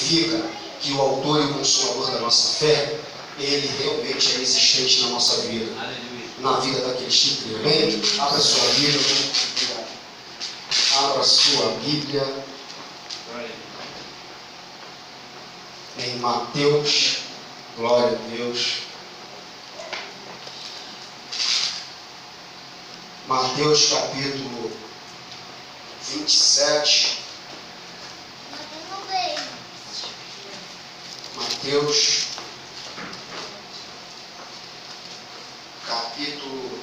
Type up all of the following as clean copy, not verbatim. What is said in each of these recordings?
significa que o autor e o consumador da nossa fé, ele realmente é existente na nossa vida, na vida daqueles que creem. Amém? Abra sua Bíblia. Abra sua Bíblia em Mateus. Glória a Deus. Mateus capítulo 27. Mateus capítulo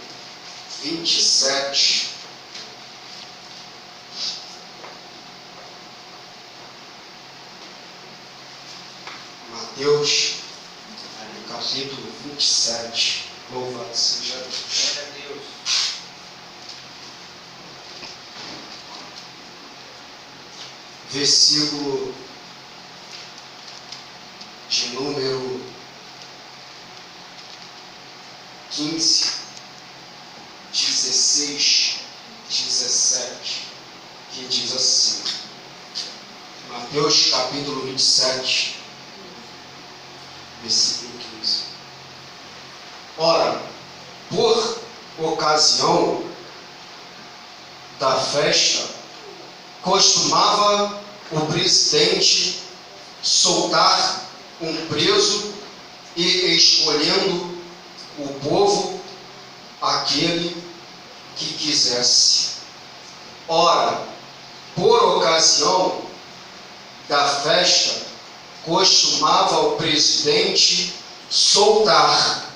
27. Mateus capítulo 27. Louvado seja Deus. Versículo de número 15, 16, 17, que diz assim. Mateus capítulo 27, versículo 15. Ora, por ocasião da festa, costumava o presidente soltar um preso e, escolhendo o povo, aquele que quisesse. Ora, por ocasião da festa, costumava o presidente soltar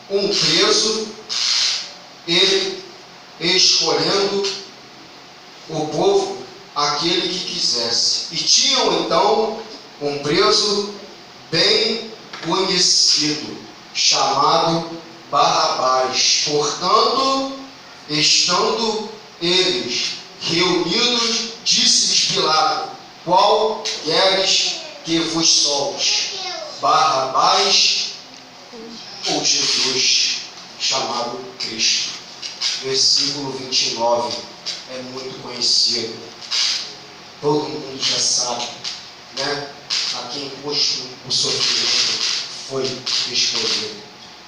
um preso e, escolhendo o povo, aquele que quisesse. E tinham então um preso bem conhecido, chamado Barrabás. Portanto, estando eles reunidos, disse-lhes Pilato: qual queres que vos solte, Barrabás ou Jesus, chamado Cristo? Versículo 29 é muito conhecido, todo mundo já sabe, né? A quem posto o sofrimento foi escolhido,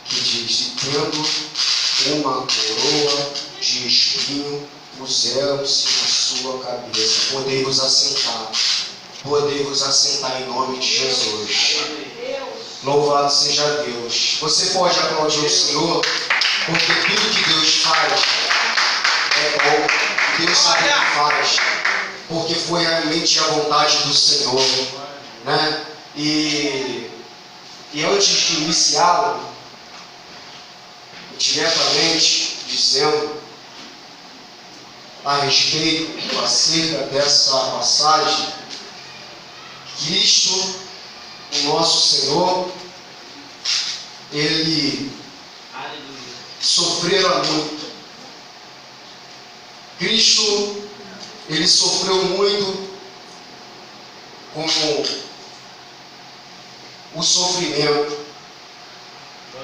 que diz: e tendo uma coroa de espinho, puseram-se na sua cabeça. Podei-vos assentar em nome de Jesus. Louvado seja Deus. Você pode aplaudir o Senhor, porque tudo que Deus faz é bom. Deus sabe o que faz, porque foi realmente a vontade do Senhor, né? E antes de iniciá-lo, diretamente dizendo a respeito, acerca dessa passagem, Cristo, o nosso Senhor, ele sofrera muito. Cristo, ele sofreu muito com o sofrimento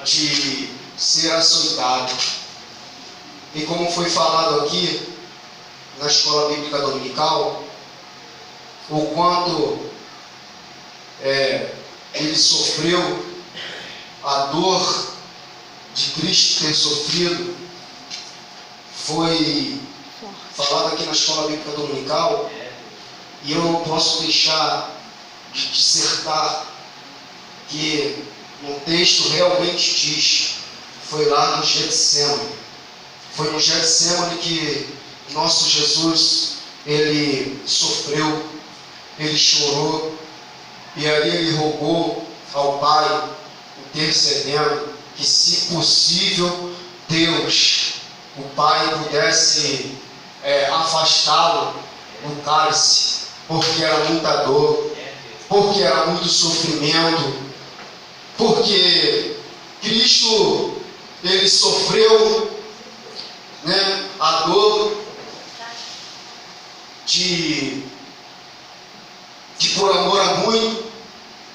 de ser açoitado. E como foi falado aqui na escola bíblica dominical, o quanto ele sofreu, a dor de Cristo ter sofrido, foi falado aqui na escola bíblica dominical, e eu não posso deixar de dissertar que no texto realmente diz: foi lá no Getsemane. Foi no Getsemane que nosso Jesus, ele sofreu, ele chorou, e ali ele rogou ao Pai, intercedendo, que se possível Deus, o Pai, pudesse afastá-lo do cálice, porque era muita dor, porque era muito sofrimento, porque Cristo, ele sofreu, né, a dor de por amor a muito.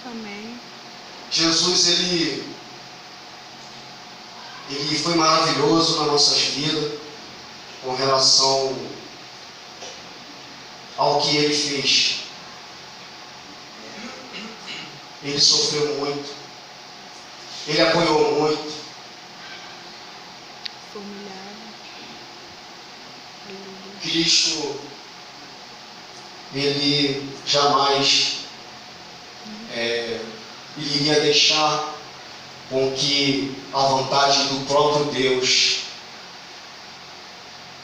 Amém. Jesus, ele foi maravilhoso nas nossas vidas com relação ao que ele fez. ele sofreu muito, ele apanhou muito, Cristo, ele jamais iria deixar com que a vontade do próprio Deus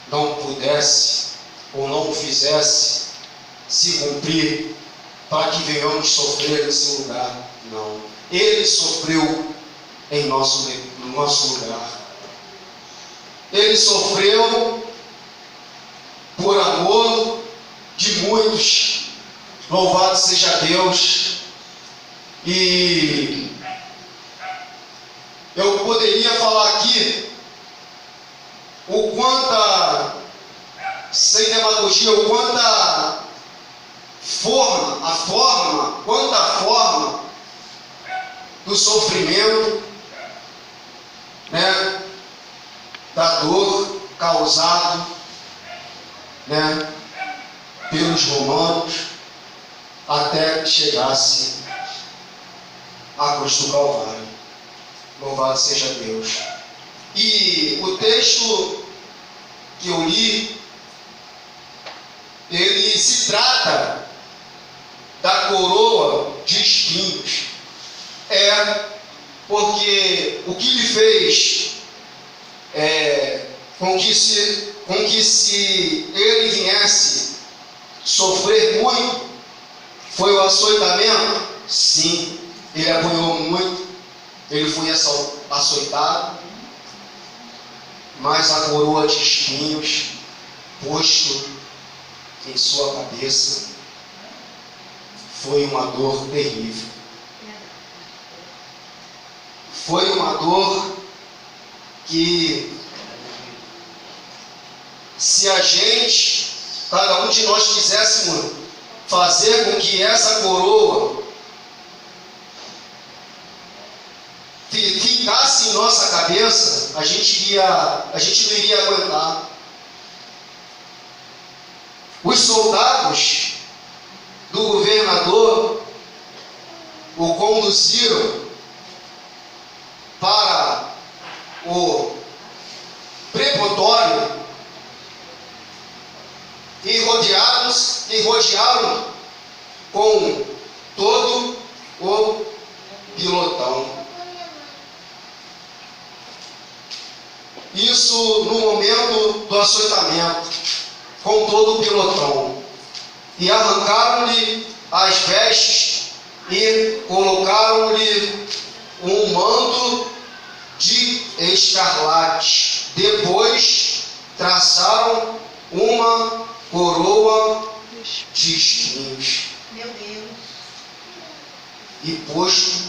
não pudesse ou não o fizesse se cumprir para que venhamos sofrer nesse lugar. Não. Ele sofreu no nosso lugar. Ele sofreu por amor de muitos. Louvado seja Deus. E eu poderia falar aqui o quanta, sem demagogia, o quanta forma do sofrimento, né, da dor causado, né, pelos romanos, até que chegasse à cruz do Calvário. Louvado seja Deus. E o texto que eu li, ele se trata da coroa de espinhos. Porque o que lhe fez com que se ele viesse sofrer muito, foi o açoitamento? Sim, ele apanhou muito, ele foi açoitado, mas a coroa de espinhos posto em sua cabeça foi uma dor terrível. Foi uma dor que, se a gente, cada um de nós, quiséssemos fazer com que essa coroa ficasse em nossa cabeça, a gente não iria aguentar. Os soldados do governador o conduziram para o prepotório e rodearam com todo o pilotão. Isso no momento do açoitamento, com todo o pilotão. E arrancaram-lhe as vestes e colocaram-lhe um manto de escarlate. Depois traçaram uma coroa de espinhos. Meu Deus. E posto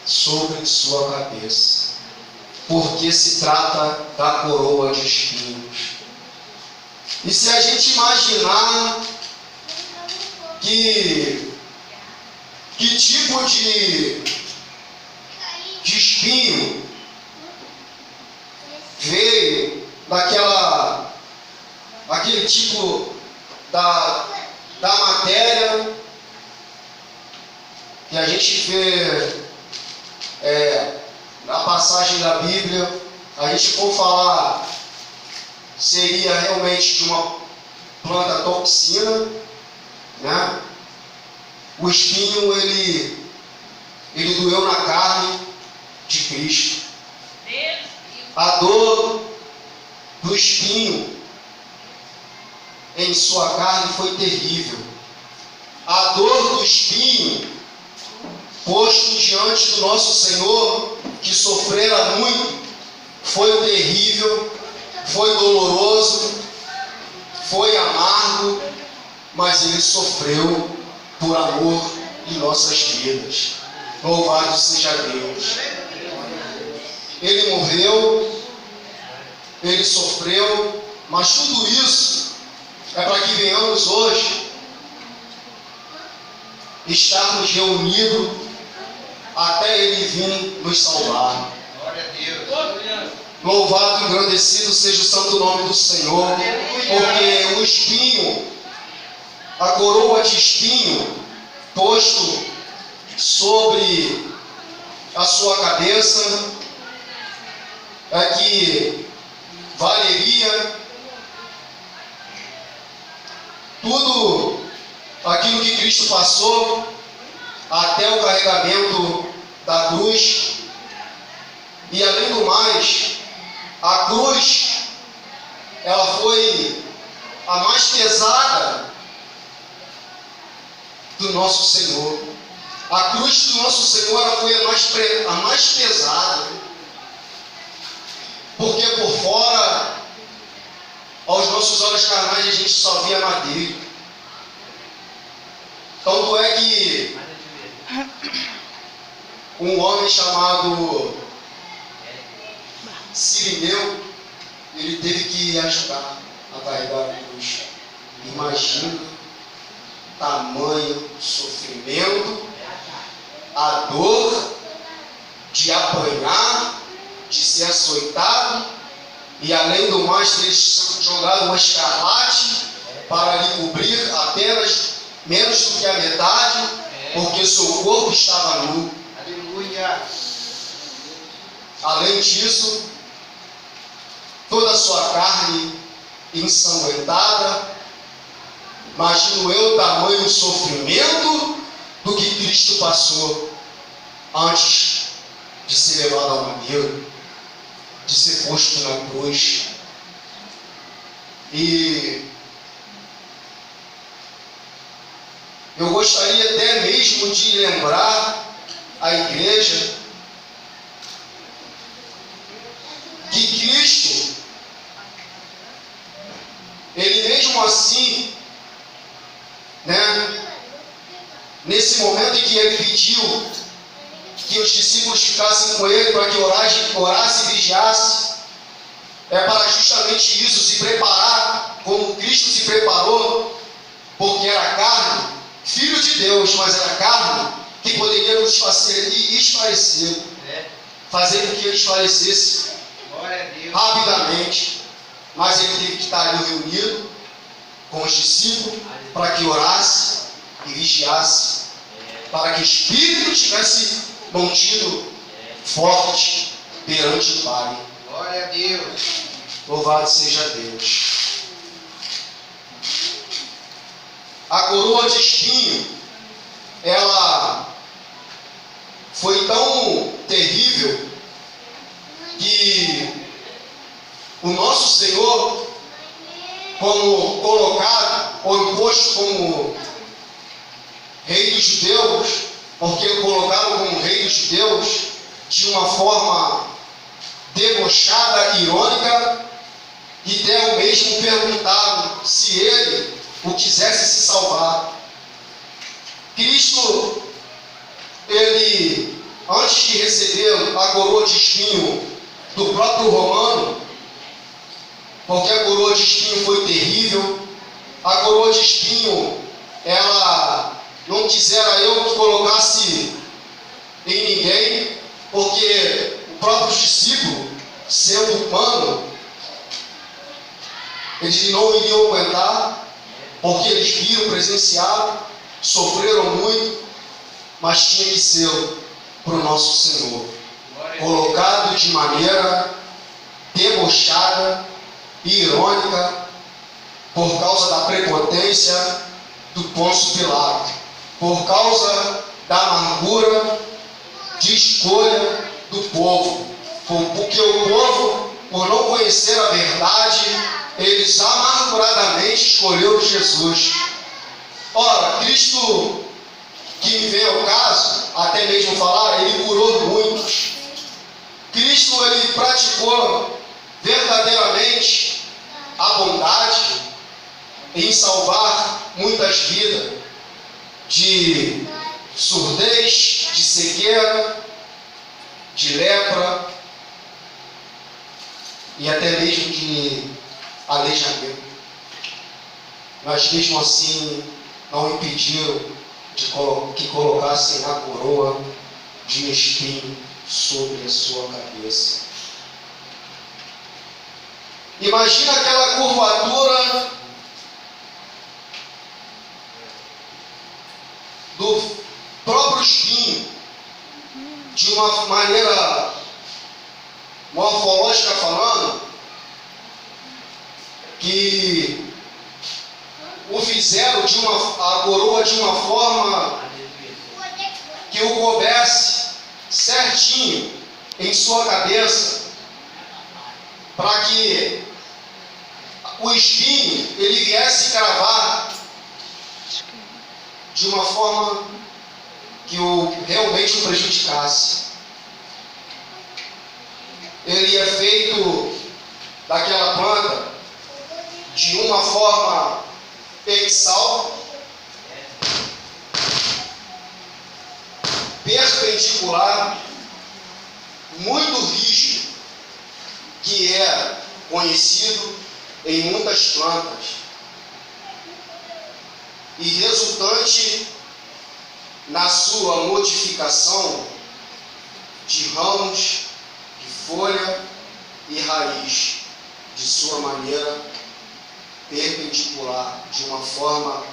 sobre sua cabeça. Porque se trata da coroa de espinhos. E se a gente imaginar que tipo de espinho veio daquele tipo da matéria que a gente vê na passagem da Bíblia, a gente for falar, seria realmente de uma planta toxina, né? O espinho, ele doeu na carne de Cristo. A dor do espinho em sua carne foi terrível. A dor do espinho posto diante do nosso Senhor, que sofrera muito, foi terrível, foi doloroso, foi amargo, mas ele sofreu por amor em nossas vidas. Louvado seja Deus. Ele morreu, ele sofreu, mas tudo isso é para que venhamos hoje estarmos reunidos até ele vir nos salvar. Glória a Deus. Louvado e engrandecido seja o santo nome do Senhor, porque o espinho, a coroa de espinho posto sobre a sua cabeça, é que valeria tudo aquilo que Cristo passou até o carregamento da cruz. E além do mais, a cruz, ela foi a mais pesada do nosso Senhor. A cruz do nosso Senhor, ela foi a mais pesada. Porque por fora, aos nossos olhos carnais, a gente só via madeira. Tanto é que um homem chamado Sirineu, ele teve que ajudar a carregar a cruz. Imagina tamanho sofrimento, a dor de apanhar, de ser açoitado, e além do mais ter jogado uma escarlate para lhe cobrir apenas menos do que a metade, porque seu corpo estava nu. Aleluia. Além disso, toda a sua carne ensanguentada. Imagino eu o tamanho sofrimento do que Cristo passou antes de ser levado ao madeiro, de ser posto na cruz. E eu gostaria até mesmo de lembrar a igreja que Cristo, ele mesmo assim, nesse momento em que ele pediu que os discípulos ficassem com ele para que orasse e vigiasse, é para justamente isso, se preparar como Cristo se preparou, porque era carne, filho de Deus, mas era carne que poderia nos fazer esclarecer, fazer com que ele esclarecesse rapidamente. Mas ele teve que estar ali reunido com os discípulos para que orasse e vigiasse, para que o Espírito tivesse mantido forte perante o Pai. Glória a Deus. Louvado seja Deus. A coroa de espinho, ela foi tão terrível que o nosso Senhor, como colocado ou imposto como rei dos judeus, porque o colocaram como rei dos judeus de uma forma debochada, irônica, e até o mesmo perguntaram se ele o quisesse se salvar. Cristo, ele, antes de receber a coroa de espinho do próprio romano, porque a coroa de espinho foi terrível, a coroa de espinho, ela não quisera eu que colocasse em ninguém, porque o próprio discípulo, sendo humano, eles não iriam aguentar, porque eles viram, presenciaram, sofreram muito, mas tinha que ser para o nosso Senhor, colocado de maneira debochada e irônica, por causa da prepotência do Pôncio Pilato, por causa da amargura de escolha do povo, porque o povo, por não conhecer a verdade, eles amarguradamente escolheram Jesus. Ora, Cristo, que me veio ao caso, até mesmo falar, ele curou muitos. Cristo, ele praticou verdadeiramente a bondade em salvar muitas vidas de surdez, de cegueira, de lepra e até mesmo de aleijamento. Mas mesmo assim não impediram que colocassem a coroa de espinho sobre a sua cabeça. Imagina aquela curvatura próprio espinho, de uma maneira morfológica falando, que o fizeram a coroa de uma forma que o coubesse certinho em sua cabeça, para que o espinho ele viesse cravar de uma forma que realmente o prejudicasse. Ele é feito daquela planta de uma forma pexal, perpendicular, muito rígido, que é conhecido em muitas plantas, e resultante na sua modificação de ramos, de folha e raiz, de sua maneira perpendicular, de uma forma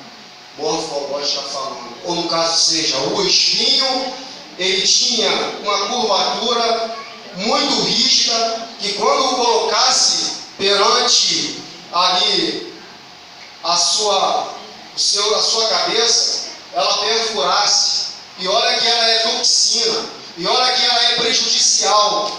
morfológica falando. Ou no caso seja, o espinho, ele tinha uma curvatura muito rígida, que quando o colocasse perante ali a sua cabeça, ela perfurasse. E olha que ela é toxina, e olha que ela é prejudicial